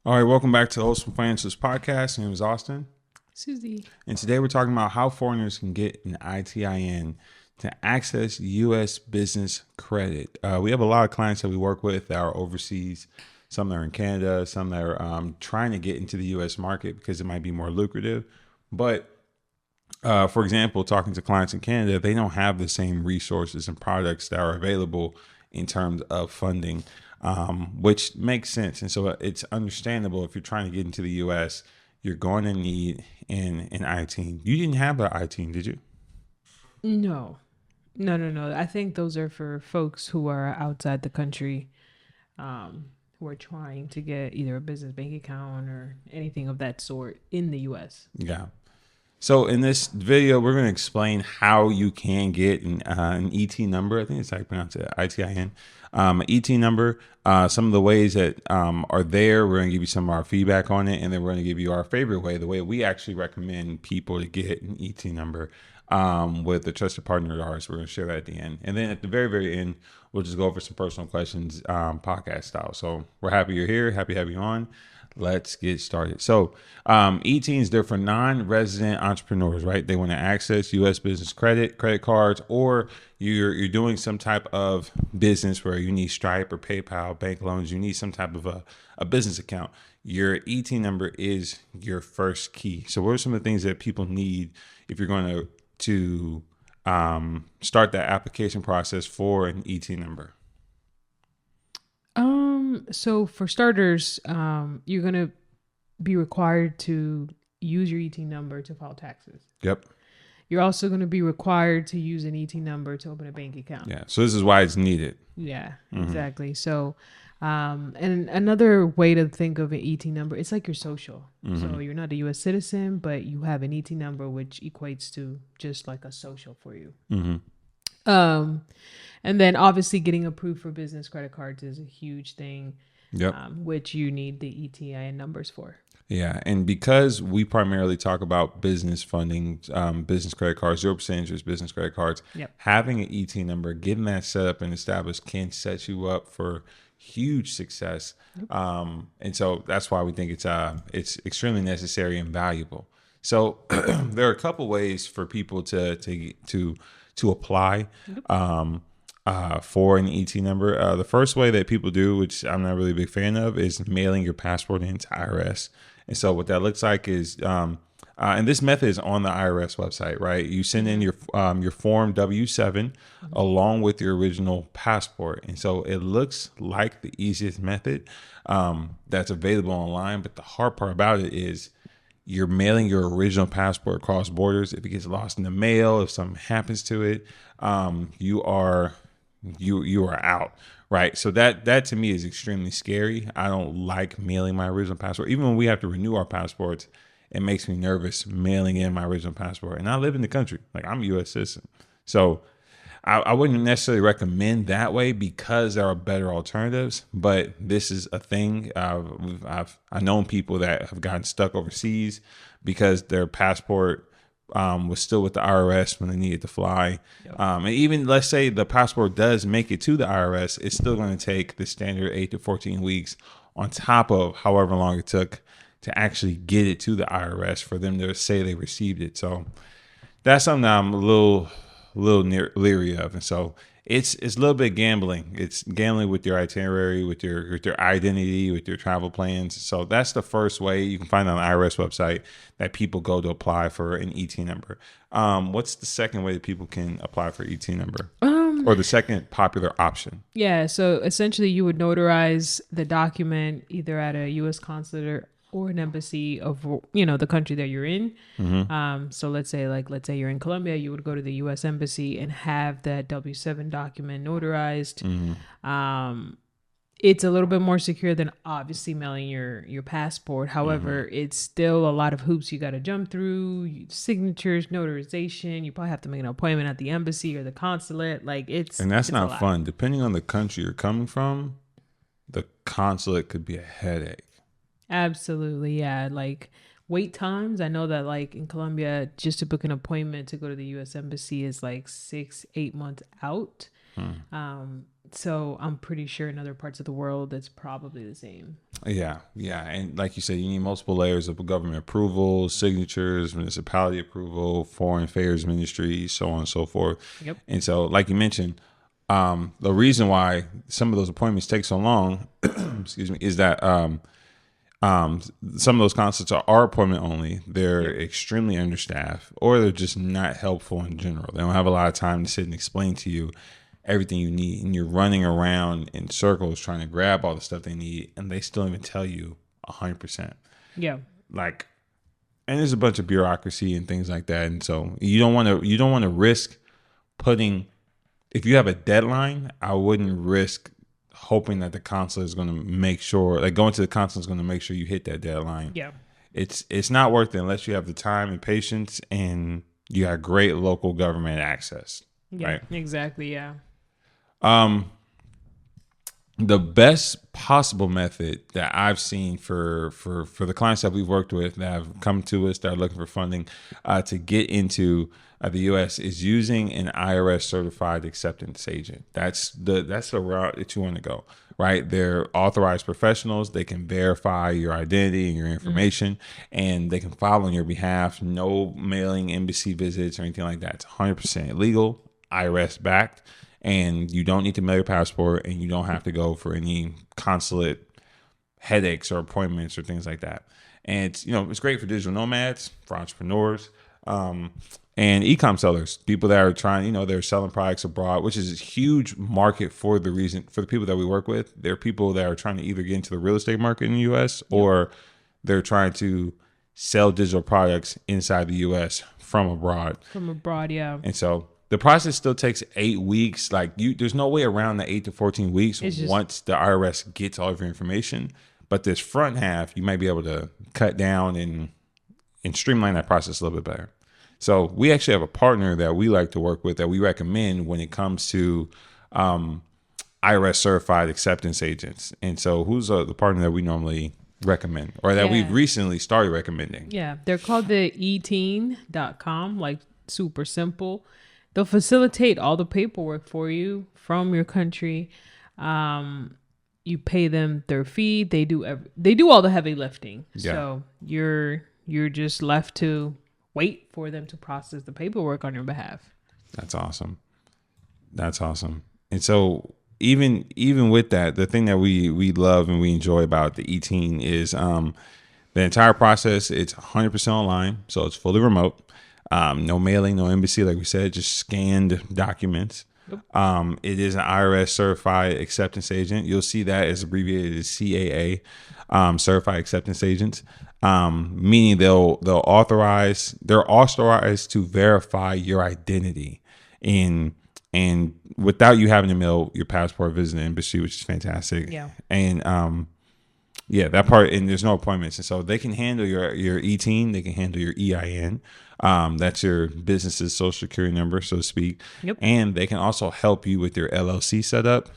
All right, welcome back to the Wholesome Financials Podcast. My name is Austin. Susie. And today we're talking about how foreigners can get an ITIN to access U.S. business credit. We have a lot of clients that we work with that are overseas. Some that are in Canada, some that are trying to get into the U.S. market because it might be more lucrative. But for example, talking to clients in Canada, they don't have the same resources and products that are available in terms of funding, which makes sense. And so it's understandable if you're trying to get into the U.S., you're going to need an ITIN. You didn't have an ITIN, did you? No. I think those are for folks who are outside the country, who are trying to get either a business bank account or anything of that sort in the U.S. Yeah. So in this video, we're going to explain how you can get an ET number. I think it's how you pronounce it, ITIN. ET number, some of the ways that are there. We're going to give you some of our feedback on it, and then we're going to give you our favorite way, the way we actually recommend people to get an ET number with a trusted partner of ours. We're going to share that at the end. And then at the very, very end, we'll just go over some personal questions, podcast style. So we're happy you're here. Happy to have you on. Let's get started. So ITINs, they're for non-resident entrepreneurs, right? They want to access U.S. business credit cards, or you're doing some type of business where you need Stripe or PayPal, bank loans. You need some type of a business account. Your ET number is your first key. So what are some of the things that people need if you're going to start that application process for an ET number? So for starters, you're going to be required to use your ET number to file taxes. Yep. You're also going to be required to use an ET number to open a bank account. Yeah. So this is why it's needed. Yeah, exactly. So, and another way to think of an ET number, it's like your social. So you're not a U.S. citizen, but you have an ET number, which equates to just like a social for you. And then obviously getting approved for business credit cards is a huge thing, which you need the ITIN numbers for. Yeah. And because we primarily talk about business funding, business credit cards, 0% interest business credit cards, having an ET number, getting that set up and established can set you up for huge success. And so that's why we think it's extremely necessary and valuable. So there are a couple ways for people to apply for an ET number. The first way that people do, which I'm not really a big fan of, is mailing your passport into IRS. And so what that looks like is, and this method is on the IRS website, right? You send in your form W-7 along with your original passport. And so it looks like the easiest method that's available online. But the hard part about it is you're mailing your original passport across borders. If it gets lost in the mail, if something happens to it, you are out, right? So that to me is extremely scary. I don't like mailing my original passport. Even when we have to renew our passports, it makes me nervous mailing in my original passport. And I live in the country, like I'm a U.S. citizen. So I wouldn't necessarily recommend that way because there are better alternatives, but this is a thing. I've known people that have gotten stuck overseas because their passport was still with the IRS when they needed to fly. And even let's say the passport does make it to the IRS, it's still going to take the standard 8 to 14 weeks on top of however long it took to actually get it to the IRS for them to say they received it. So that's something that I'm a little leery of. And so it's a little bit gambling. It's gambling with your itinerary, with your identity, with your travel plans. So that's the first way you can find on the IRS website that people go to apply for an ET number. What's the second way that people can apply for ET number? Or the second popular option? Yeah. So essentially you would notarize the document either at a U.S. consulate or an embassy of, the country that you're in. So let's say you're in Colombia, you would go to the U.S. embassy and have that W-7 document notarized. It's a little bit more secure than obviously mailing your passport. However, it's still a lot of hoops you got to jump through, signatures, notarization. You probably have to make an appointment at the embassy or the consulate. And that's not fun. Depending on the country you're coming from, the consulate could be a headache. Absolutely. Yeah. Like wait times. I know that like in Colombia, just to book an appointment to go to the U.S. embassy is like 6-8 months out. So I'm pretty sure in other parts of the world, it's probably the same. Yeah, yeah, and like you said, you need multiple layers of government approval, signatures, municipality approval, foreign affairs ministry, so on and so forth. Yep. And so, like you mentioned, the reason why some of those appointments take so long, excuse me, is that um, some of those consults are appointment only. They're Yep. extremely understaffed, or they're just not helpful in general. They don't have a lot of time to sit and explain to you everything you need, and you're running around in circles trying to grab all the stuff they need, and they still don't even tell you 100%. Yeah. Like, and there's a bunch of bureaucracy and things like that, and so you don't want to risk putting. If you have a deadline, I wouldn't risk hoping that the consulate is going to make sure, like going to the consulate is going to make sure you hit that deadline. Yeah. It's not worth it unless you have the time and patience and you got great local government access. Yeah. Right. Exactly. Yeah. Um, the best possible method that I've seen for the clients that we've worked with that have come to us that are looking for funding to get into the U.S. is using an IRS Certified Acceptance Agent. That's the route that you want to go. Right, they're authorized professionals. They can verify your identity and your information, and they can file on your behalf. No mailing, embassy visits, or anything like that. It's 100% legal, IRS backed, and you don't need to mail your passport, and you don't have to go for any consulate headaches or appointments or things like that. And it's great for digital nomads, for entrepreneurs, and e-com sellers, people that are trying, they're selling products abroad, which is a huge market for the people that we work with. They're people that are trying to either get into the real estate market in the U.S. or they're trying to sell digital products inside the U.S. from abroad. From abroad, yeah. And so the process still takes 8 weeks. There's no way around the 8 to 14 weeks once the IRS gets all of your information. But this front half, you might be able to cut down and streamline that process a little bit better. So we actually have a partner that we like to work with that we recommend when it comes to IRS Certified Acceptance Agents. And so who's the partner that we normally recommend or that we've recently started recommending? Yeah, they're called the ITIN.com, like super simple. They'll facilitate all the paperwork for you from your country. You pay them their fee. They do all the heavy lifting. Yeah. So you're just left to wait for them to process the paperwork on your behalf. That's awesome. And so even with that, the thing that we love and we enjoy about the ITIN is the entire process. It's 100% online, so it's fully remote. No mailing, no embassy, like we said, just scanned documents. Yep. It is an IRS Certified Acceptance Agent. You'll see that as abbreviated as CAA, Certified Acceptance Agents. Meaning they're authorized to verify your identity and without you having to mail your passport, visit the embassy, which is fantastic. Yeah. And that part, and there's no appointments, and so they can handle your ITIN, they can handle your EIN. That's your business's social security number, so to speak. Yep. And they can also help you with your LLC setup.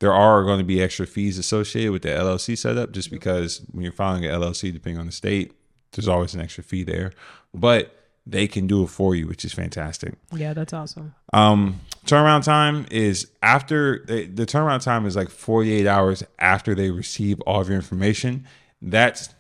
There are going to be extra fees associated with the LLC setup just because when you're filing an LLC, depending on the state, there's always an extra fee there. But they can do it for you, which is fantastic. Yeah, that's awesome. Turnaround time is the turnaround time is like 48 hours after they receive all of your information. That's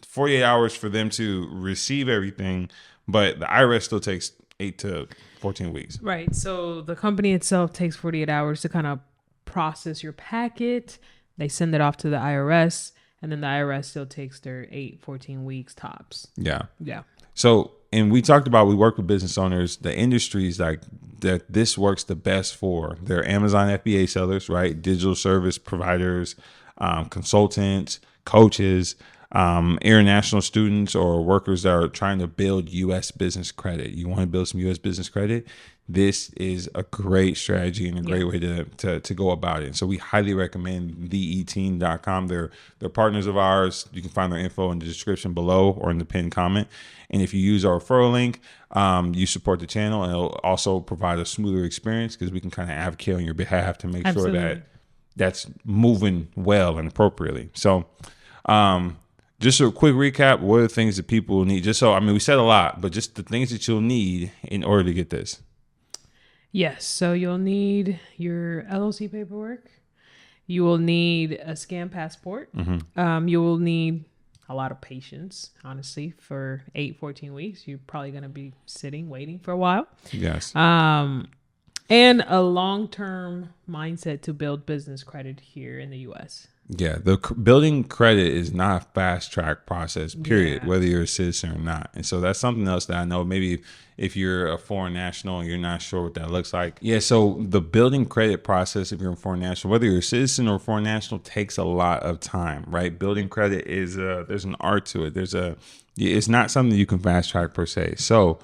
48 hours for them to receive everything, but the IRS still takes 8 to 14 weeks. Right. So the company itself takes 48 hours to kind of process your packet. They send it off to the IRS, and then the IRS still takes their 14 weeks tops. Yeah. Yeah. So, and we work with business owners, the industries like that this works the best for. They're Amazon FBA sellers, right? Digital service providers, consultants, coaches, international students or workers that are trying to build U.S. business credit. You want to build some U.S. business credit? This is a great strategy and a great way to go about it. So we highly recommend theitin.com. They're partners of ours. You can find their info in the description below or in the pinned comment. And if you use our referral link, you support the channel, and it'll also provide a smoother experience because we can kind of advocate on your behalf to make sure that that's moving well and appropriately. So, just a quick recap. What are the things that people need? We said a lot, but just the things that you'll need in order to get this. Yes. So you'll need your LLC paperwork, You will need a scanned passport. You will need a lot of patience, honestly. For 14 weeks, you're probably going to be sitting, waiting for a while. Yes. And a long-term mindset to build business credit here in the U.S. Yeah, the building credit is not a fast track process, period, Yeah. whether you're a citizen or not. And so that's something else that I know. Maybe if you're a foreign national and you're not sure what that looks like. Yeah, so the building credit process, if you're a foreign national, whether you're a citizen or a foreign national, takes a lot of time, right? Building credit is, there's an art to it. It's not something you can fast track per se. So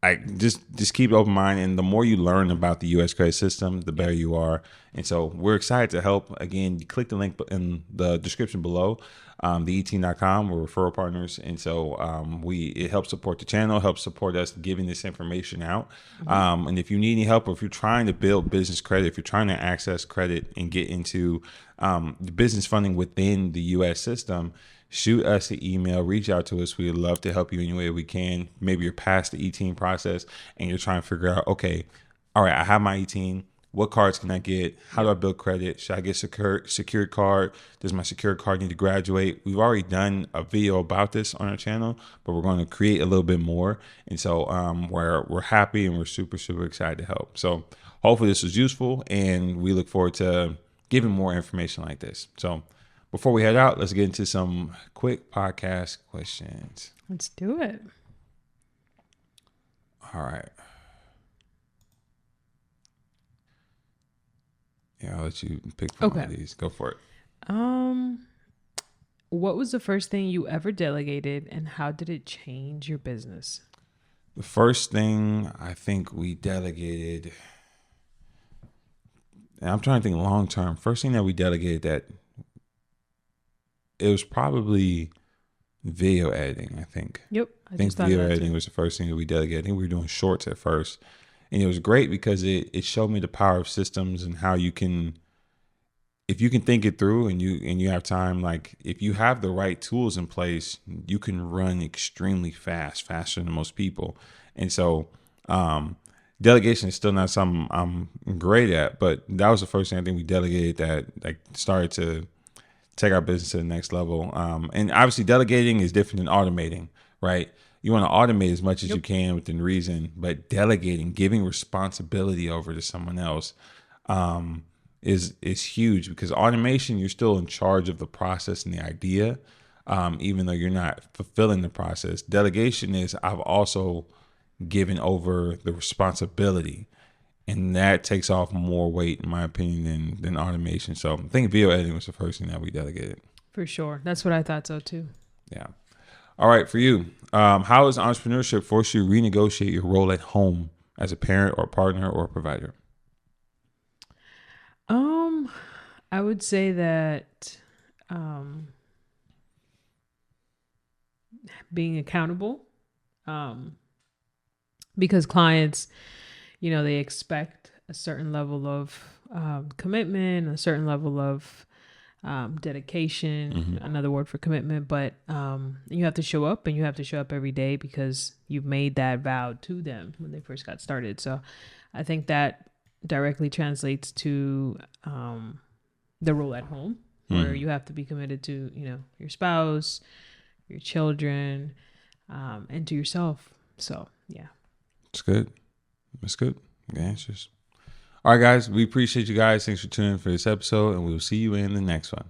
I just keep open mind, and the more you learn about the U.S. credit system, the better you are. And so we're excited to help. Again, you click the link in the description below, the ITIN.com. We're referral partners, and so it helps support the channel, helps support us giving this information out. And if you need any help, or if you're trying to build business credit, if you're trying to access credit and get into business funding within the U.S. system, shoot us an email, reach out to us. We'd love to help you any way we can. Maybe you're past the ITIN process and you're trying to figure out, okay, all right, I have my ITIN. What cards can I get? How do I build credit? Should I get secured card? Does my secured card need to graduate? We've already done a video about this on our channel, but we're going to create a little bit more. And so we're happy and we're super, super excited to help. So hopefully this was useful, and we look forward to giving more information like this. So before we head out, let's get into some quick podcast questions. Let's do it. All right. Yeah, I'll let you pick from one of these. Go for it. What was the first thing you ever delegated, and how did it change your business? The first thing I think we delegated, and I'm trying to think long term. First thing that we delegated, that it was probably video editing, I think. Yep. I think video editing was the first thing that we delegated. I think we were doing shorts at first. And it was great because it showed me the power of systems and how you can, if you can think it through and you have time, like if you have the right tools in place, you can run extremely fast, faster than most people. And so delegation is still not something I'm great at, but that was the first thing I think we delegated that like started to take our business to the next level. And obviously delegating is different than automating, right? You want to automate as much as you can within reason, but delegating, giving responsibility over to someone else is huge, because automation, you're still in charge of the process and the idea, even though you're not fulfilling the process. Delegation is I've also given over the responsibility, and that takes off more weight, in my opinion, than automation. So I think video editing was the first thing that we delegated. For sure. That's what I thought so too. Yeah. All right, for you, how has entrepreneurship forced you to renegotiate your role at home as a parent or partner or provider? I would say that being accountable, because clients, they expect a certain level of commitment, a certain level of dedication, another word for commitment, but you have to show up, and you have to show up every day because you've made that vow to them when they first got started. So I think that directly translates to the role at home, where you have to be committed to, your spouse, your children, and to yourself. So yeah. It's good. That's good. Good answers. All right, guys. We appreciate you guys. Thanks for tuning in for this episode, and we will see you in the next one.